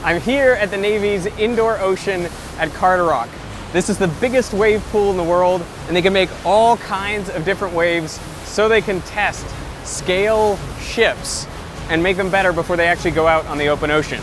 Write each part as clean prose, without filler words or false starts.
I'm here at the Navy's indoor ocean at Carter Rock. This is the biggest wave pool in the world, and they can make all kinds of different waves so they can test, scale ships, and make them better before they actually go out on the open ocean.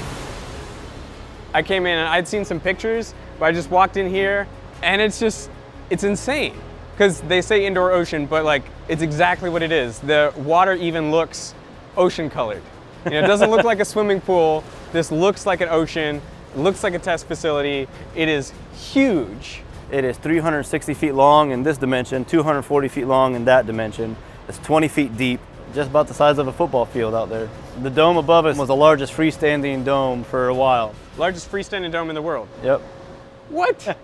I came in and I'd seen some pictures, but I just walked in here and it's insane. Because they say indoor ocean, but like, it's exactly what it is. The water even looks ocean colored. You know, it doesn't look like a swimming pool. This looks like an ocean. It looks like a test facility. It is huge. It is 360 feet long in this dimension, 240 feet long in that dimension. It's 20 feet deep, just about the size of a football field out there. The dome above us was the largest freestanding dome for a while. Largest freestanding dome in the world. Yep. What?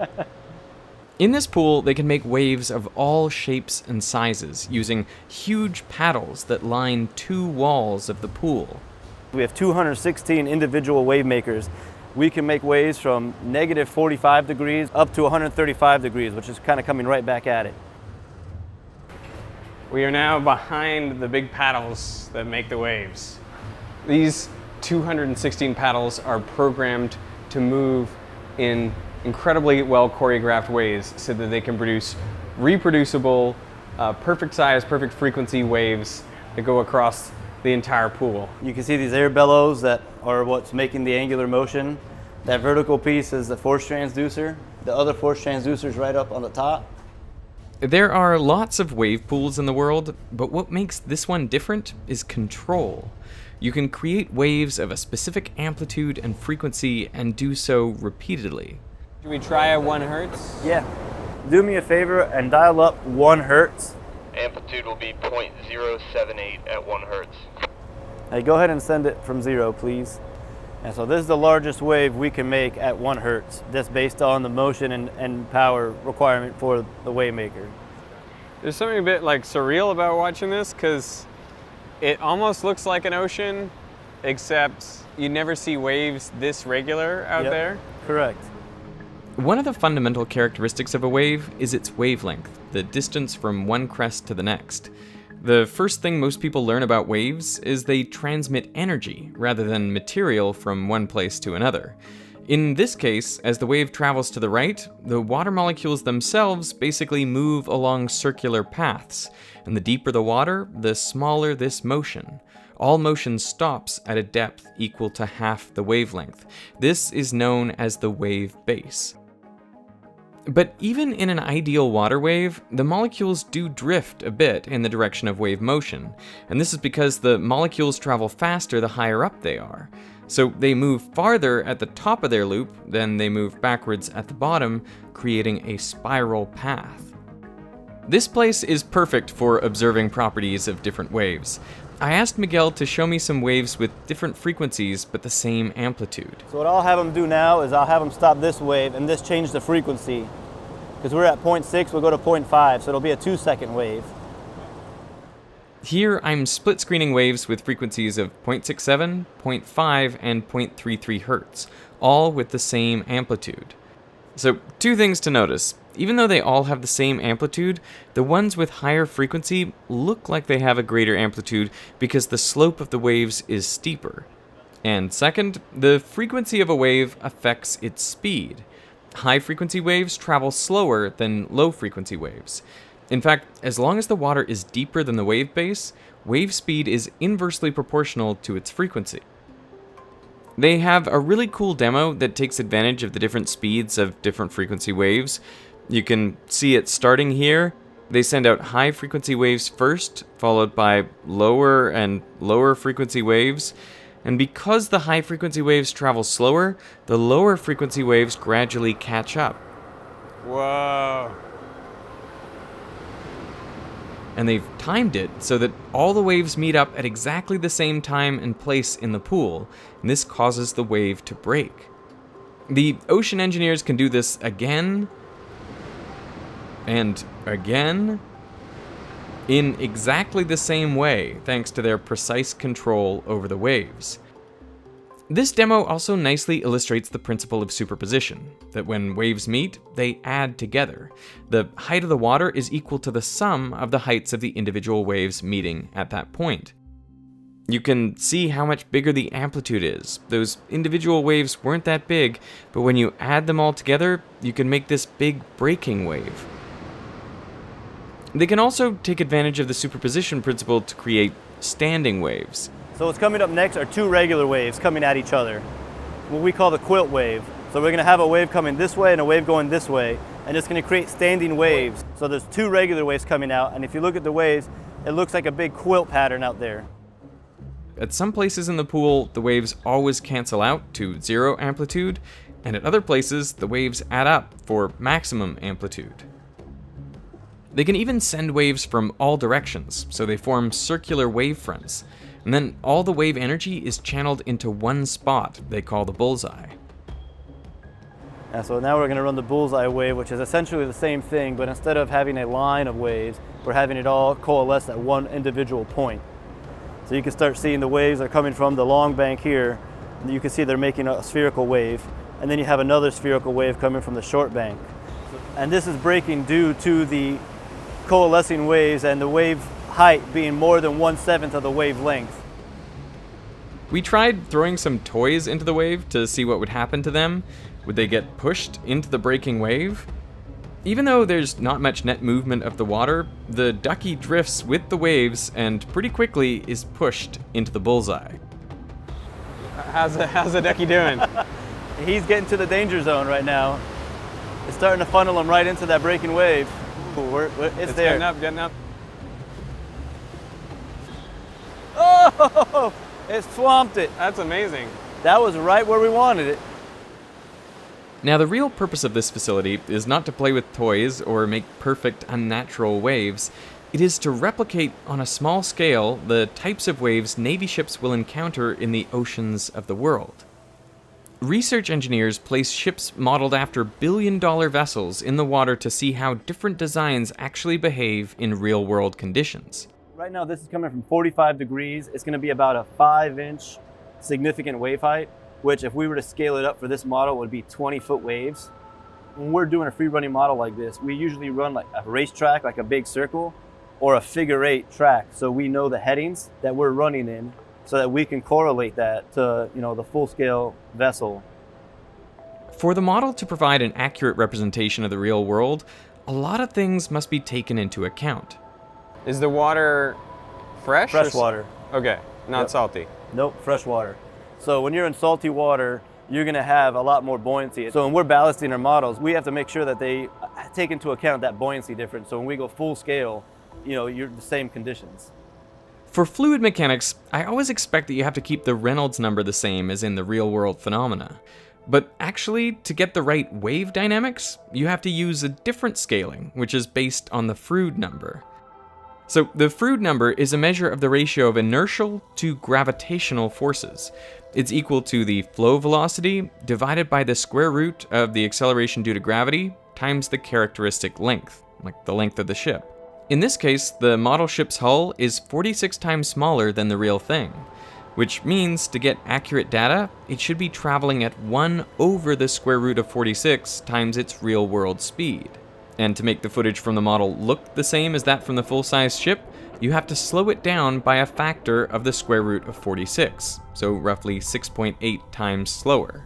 In this pool, they can make waves of all shapes and sizes using huge paddles that line 2 walls of the pool. We have 216 individual wave makers. We can make waves from negative 45 degrees up to 135 degrees, which is kind of coming right back at it. We are now behind the big paddles that make the waves. These 216 paddles are programmed to move in incredibly well choreographed ways so that they can produce reproducible, perfect size, perfect frequency waves that go across the entire pool. You can see these air bellows that are what's making the angular motion. That vertical piece is the force transducer. The other force transducer is right up on the top. There are lots of wave pools in the world, but what makes this one different is control. You can create waves of a specific amplitude and frequency and do so repeatedly. Should we try a 1 hertz? Yeah. Do me a favor and dial up 1 hertz. Amplitude will be 0.078 at 1 hertz. Hey, go ahead and send it from 0, please. And so this is the largest wave we can make at 1 hertz, just based on the motion and power requirement for the wave maker. There's something a bit like surreal about watching this because it almost looks like an ocean, except you never see waves this regular out there. Correct. One of the fundamental characteristics of a wave is its wavelength, the distance from one crest to the next. The first thing most people learn about waves is they transmit energy rather than material from one place to another. In this case, as the wave travels to the right, the water molecules themselves basically move along circular paths, and the deeper the water, the smaller this motion. All motion stops at a depth equal to half the wavelength. This is known as the wave base. But even in an ideal water wave, the molecules do drift a bit in the direction of wave motion, and this is because the molecules travel faster the higher up they are. So they move farther at the top of their loop, then they move backwards at the bottom, creating a spiral path. This place is perfect for observing properties of different waves. I asked Miguel to show me some waves with different frequencies but the same amplitude. So what I'll have them do now is I'll have them stop this wave and this change the frequency. Because we're at 0.6, we'll go to 0.5, so it'll be a 2-second wave. Here I'm split screening waves with frequencies of 0.67, 0.5, and 0.33 Hz, all with the same amplitude. So 2 things to notice. Even though they all have the same amplitude, the ones with higher frequency look like they have a greater amplitude because the slope of the waves is steeper. And second, the frequency of a wave affects its speed. High frequency waves travel slower than low frequency waves. In fact, as long as the water is deeper than the wave base, wave speed is inversely proportional to its frequency. They have a really cool demo that takes advantage of the different speeds of different frequency waves. You can see it starting here. They send out high frequency waves first, followed by lower and lower frequency waves. And because the high frequency waves travel slower, the lower frequency waves gradually catch up. Whoa. And they've timed it so that all the waves meet up at exactly the same time and place in the pool, and this causes the wave to break. The ocean engineers can do this again and again in exactly the same way, thanks to their precise control over the waves. This demo also nicely illustrates the principle of superposition, that when waves meet, they add together. The height of the water is equal to the sum of the heights of the individual waves meeting at that point. You can see how much bigger the amplitude is. Those individual waves weren't that big, but when you add them all together, you can make this big breaking wave. They can also take advantage of the superposition principle to create standing waves. So what's coming up next are two regular waves coming at each other, what we call the quilt wave. So we're going to have a wave coming this way and a wave going this way, and it's going to create standing waves. So there's two regular waves coming out, and if you look at the waves, it looks like a big quilt pattern out there. At some places in the pool, the waves always cancel out to 0 amplitude, and at other places, the waves add up for maximum amplitude. They can even send waves from all directions, so they form circular wave fronts, and then all the wave energy is channeled into one spot they call the bullseye. And so now we're going to run the bullseye wave, which is essentially the same thing, but instead of having a line of waves, we're having it all coalesce at one individual point. So you can start seeing the waves are coming from the long bank here, and you can see they're making a spherical wave, and then you have another spherical wave coming from the short bank. And this is breaking due to the coalescing waves and the wave height being more than 1/7 of the wave length. We tried throwing some toys into the wave to see what would happen to them. Would they get pushed into the breaking wave? Even though there's not much net movement of the water, the ducky drifts with the waves and pretty quickly is pushed into the bullseye. How's the ducky doing? He's getting to the danger zone right now. It's starting to funnel him right into that breaking wave. Ooh, it's there. Getting up. Oh, it swamped it. That's amazing. That was right where we wanted it. Now, the real purpose of this facility is not to play with toys or make perfect, unnatural waves. It is to replicate on a small scale the types of waves Navy ships will encounter in the oceans of the world. Research engineers place ships modeled after billion-dollar vessels in the water to see how different designs actually behave in real-world conditions. Right now, this is coming from 45 degrees. It's going to be about a 5-inch significant wave height, which if we were to scale it up for this model would be 20-foot waves. When we're doing a free running model like this, we usually run like a racetrack, like a big circle, or a figure-8 track, so we know the headings that we're running in, so that we can correlate that to, the full-scale vessel. For the model to provide an accurate representation of the real world, a lot of things must be taken into account. Is the water fresh? Fresh water. Okay, not salty. Nope, fresh water. So when you're in salty water, you're going to have a lot more buoyancy. So when we're ballasting our models, we have to make sure that they take into account that buoyancy difference. So when we go full scale, you're the same conditions. For fluid mechanics, I always expect that you have to keep the Reynolds number the same as in the real-world phenomena. But actually, to get the right wave dynamics, you have to use a different scaling, which is based on the Froude number. So the Froude number is a measure of the ratio of inertial to gravitational forces. It's equal to the flow velocity divided by the square root of the acceleration due to gravity times the characteristic length, like the length of the ship. In this case, the model ship's hull is 46 times smaller than the real thing, which means to get accurate data, it should be traveling at 1 over the square root of 46 times its real-world speed. And to make the footage from the model look the same as that from the full-size ship, you have to slow it down by a factor of the square root of 46, so roughly 6.8 times slower.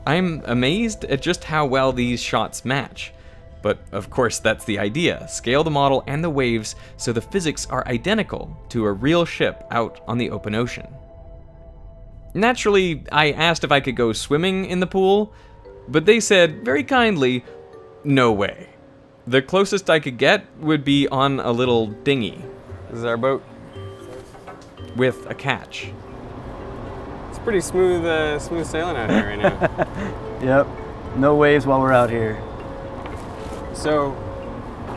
I'm amazed at just how well these shots match. But of course that's the idea, scale the model and the waves so the physics are identical to a real ship out on the open ocean. Naturally, I asked if I could go swimming in the pool, but they said very kindly, no way. The closest I could get would be on a little dinghy. This is our boat. With a catch. It's pretty smooth sailing out here right now. Yep, no waves while we're out here. So,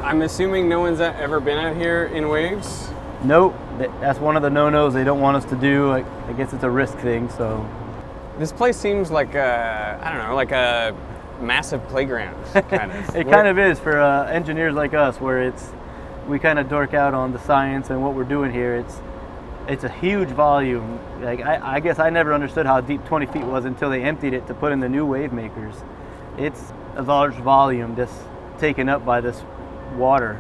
I'm assuming no one's ever been out here in waves? Nope, that's one of the no-nos they don't want us to do. I guess it's a risk thing, so. This place seems like like a massive playground, kind of. It kind of is for engineers like us, where we kind of dork out on the science and what we're doing here. It's a huge volume. Like I guess I never understood how deep 20 feet was until they emptied it to put in the new wave makers. It's a large volume just taken up by this water.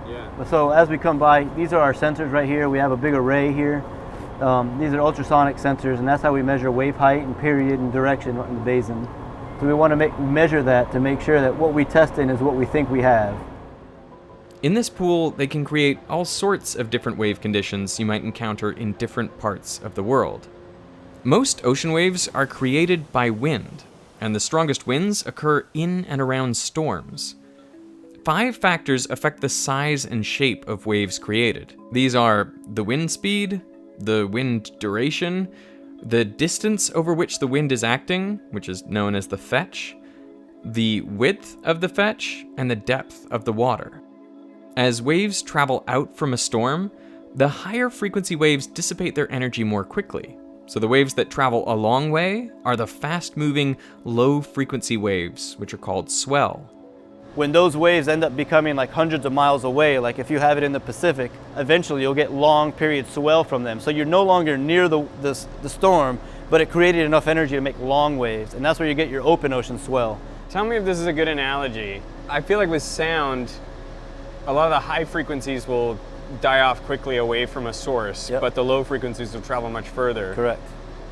Yeah. So as we come by, these are our sensors right here. We have a big array here. These are ultrasonic sensors, and that's how we measure wave height and period and direction in the basin. So we want to measure that to make sure that what we test in is what we think we have. In this pool, they can create all sorts of different wave conditions you might encounter in different parts of the world. Most ocean waves are created by wind, and the strongest winds occur in and around storms. 5 factors affect the size and shape of waves created. These are the wind speed, the wind duration, the distance over which the wind is acting, which is known as the fetch, the width of the fetch, and the depth of the water. As waves travel out from a storm, the higher frequency waves dissipate their energy more quickly. So the waves that travel a long way are the fast-moving, low-frequency waves, which are called swell. When those waves end up becoming like hundreds of miles away, like if you have it in the Pacific, eventually you'll get long period swell from them. So you're no longer near the storm, but it created enough energy to make long waves, and that's where you get your open ocean swell. Tell me if this is a good analogy. I feel like with sound, a lot of the high frequencies will die off quickly away from a source, Yep. but the low frequencies will travel much further. Correct.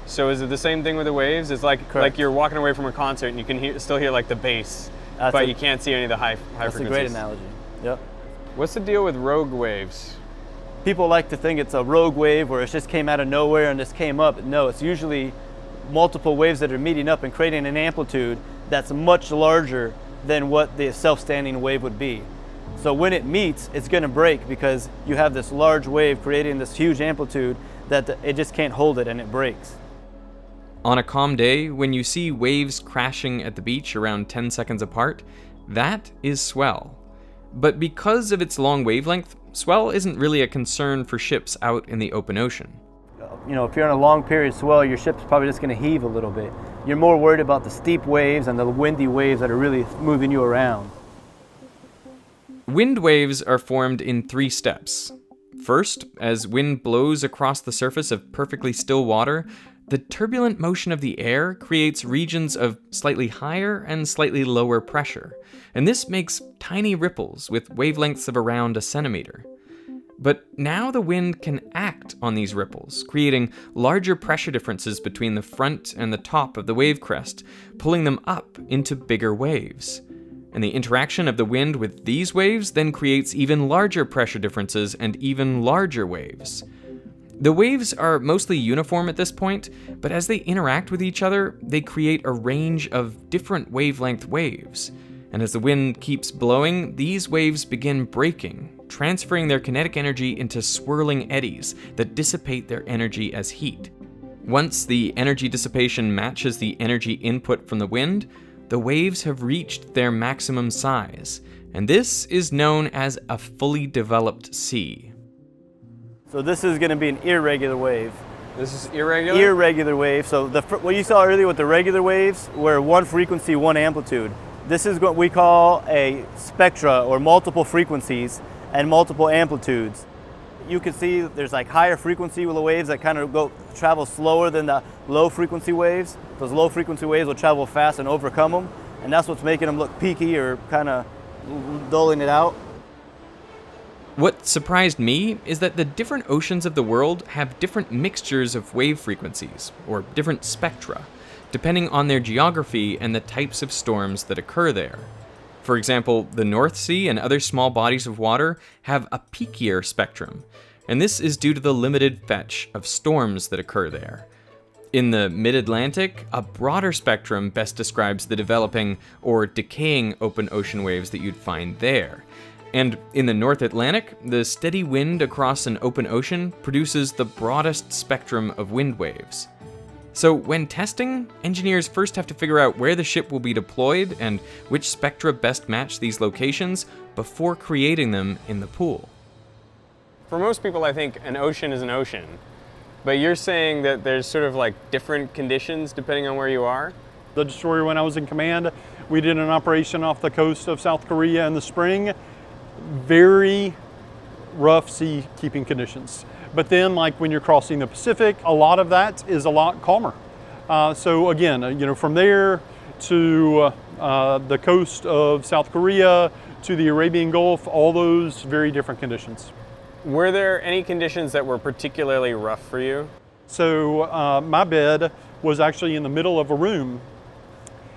So is it the same thing with the waves? It's like you're walking away from a concert and you can still hear like the bass, but you can't see any of the high That's frequencies. a great analogy. Yep. What's the deal with rogue waves? People like to think it's a rogue wave where it just came out of nowhere and just came up. No, it's usually multiple waves that are meeting up and creating an amplitude that's much larger than what the self-standing wave would be. So when it meets, it's going to break because you have this large wave creating this huge amplitude that it just can't hold it and it breaks. On a calm day, when you see waves crashing at the beach around 10 seconds apart, that is swell. But because of its long wavelength, swell isn't really a concern for ships out in the open ocean. You know, if you're on a long period swell, your ship's probably just going to heave a little bit. You're more worried about the steep waves and the windy waves that are really moving you around. Wind waves are formed in 3 steps. First, as wind blows across the surface of perfectly still water, the turbulent motion of the air creates regions of slightly higher and slightly lower pressure, and this makes tiny ripples with wavelengths of around a centimeter. But now the wind can act on these ripples, creating larger pressure differences between the front and the top of the wave crest, pulling them up into bigger waves. And the interaction of the wind with these waves then creates even larger pressure differences and even larger waves. The waves are mostly uniform at this point, but as they interact with each other, they create a range of different wavelength waves. And as the wind keeps blowing, these waves begin breaking, transferring their kinetic energy into swirling eddies that dissipate their energy as heat. Once the energy dissipation matches the energy input from the wind, the waves have reached their maximum size, and this is known as a fully developed sea. So this is going to be an irregular wave. This is irregular? Irregular wave. So what you saw earlier with the regular waves were one frequency, one amplitude. This is what we call a spectra, or multiple frequencies and multiple amplitudes. You can see there's like higher frequency waves that kind of travel slower than the low frequency waves. Those low frequency waves will travel fast and overcome them, and that's what's making them look peaky or kind of dulling it out. What surprised me is that the different oceans of the world have different mixtures of wave frequencies, or different spectra, depending on their geography and the types of storms that occur there. For example, the North Sea and other small bodies of water have a peakier spectrum, and this is due to the limited fetch of storms that occur there. In the mid-Atlantic, a broader spectrum best describes the developing or decaying open ocean waves that you'd find there. And in the North Atlantic, the steady wind across an open ocean produces the broadest spectrum of wind waves. So when testing, engineers first have to figure out where the ship will be deployed and which spectra best match these locations before creating them in the pool. For most people, I think an ocean is an ocean. But you're saying that there's sort of like different conditions depending on where you are? The destroyer, when I was in command, we did an operation off the coast of South Korea in the spring. Very rough sea keeping conditions. But then, like when you're crossing the Pacific, a lot of that is a lot calmer. So again, from there to the coast of South Korea to the Arabian Gulf, all those very different conditions. Were there any conditions that were particularly rough for you? So my bed was actually in the middle of a room,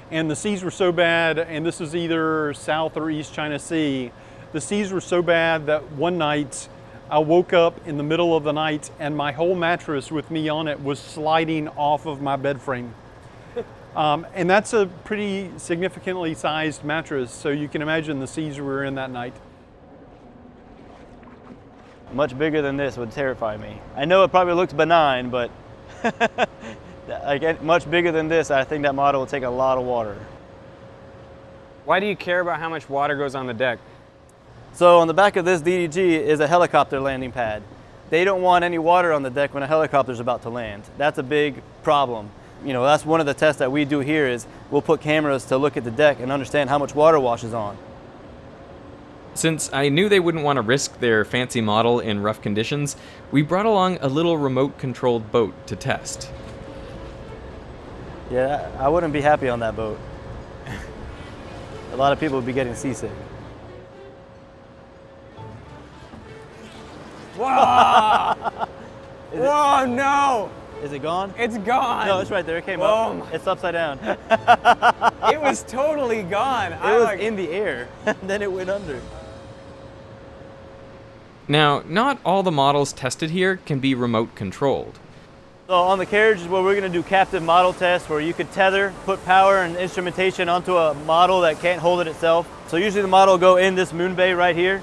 and the seas were so bad, and this is either South or East China Sea, the seas were so bad that one night I woke up in the middle of the night and my whole mattress with me on it was sliding off of my bed frame. And that's a pretty significantly sized mattress, so you can imagine the seas we were in that night. Much bigger than this would terrify me. I know it probably looks benign, but like much bigger than this, I think that model will take a lot of water. Why do you care about how much water goes on the deck? So on the back of this DDG is a helicopter landing pad. They don't want any water on the deck when a helicopter's about to land. That's a big problem. You know, that's one of the tests that we do here is we'll put cameras to look at the deck and understand how much water washes on. Since I knew they wouldn't want to risk their fancy model in rough conditions, we brought along a little remote-controlled boat to test. Yeah, I wouldn't be happy on that boat. A lot of people would be getting seasick. Whoa! Whoa, no! Is it gone? It's gone! No, it's right there. It came up. It's upside down. It was totally gone. It was in the air, and then it went under. Now, not all the models tested here can be remote controlled. So on the carriage is where we're going to do captive model tests where you could tether, put power and instrumentation onto a model that can't hold it itself. So usually the model will go in this moon bay right here.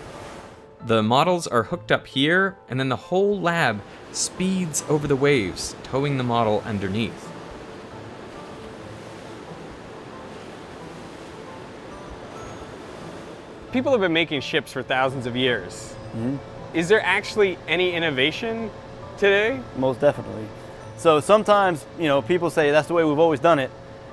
The models are hooked up here, and then the whole lab speeds over the waves, towing the model underneath. People have been making ships for thousands of years. Is there actually any innovation today? Most definitely. So sometimes, you know, people say that's the way we've always done it.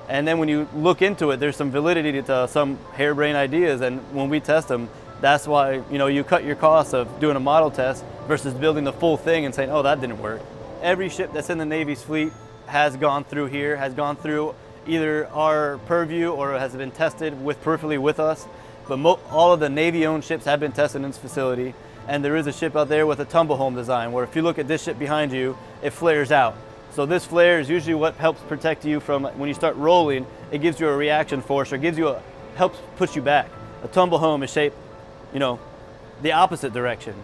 And then when you look into it, there's some validity to some harebrained ideas. And when we test them, that's why, you know, you cut your costs of doing a model test versus building the full thing and saying, oh, that didn't work. Every ship that's in the Navy's fleet has gone through here, has gone through either our purview or has been tested peripherally with us. But all of the Navy-owned ships have been tested in this facility. And there is a ship out there with a tumble home design where if you look at this ship behind you, it flares out. So this flare is usually what helps protect you from when you start rolling. It gives you a reaction force or helps push you back. A tumble home is shaped, you know, the opposite direction.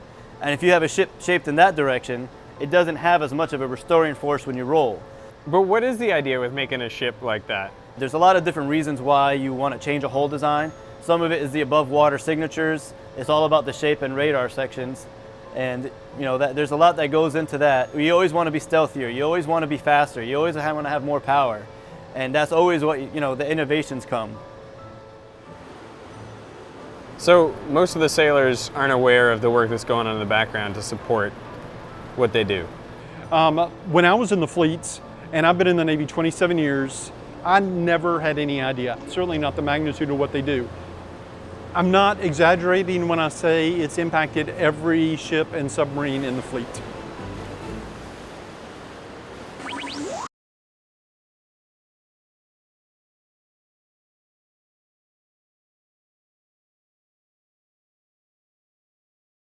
And if you have a ship shaped in that direction, it doesn't have as much of a restoring force when you roll. But what is the idea with making a ship like that? There's a lot of different reasons why you want to change a hull design. Some of it is the above water signatures. It's all about the shape and radar sections. And you know, there's a lot that goes into that. You always want to be stealthier. You always want to be faster. You always want to have more power. And that's always what, you know, the innovations come. So most of the sailors aren't aware of the work that's going on in the background to support what they do. When I was in the fleets, and I've been in the Navy 27 years, I never had any idea, certainly not the magnitude of what they do. I'm not exaggerating when I say it's impacted every ship and submarine in the fleet.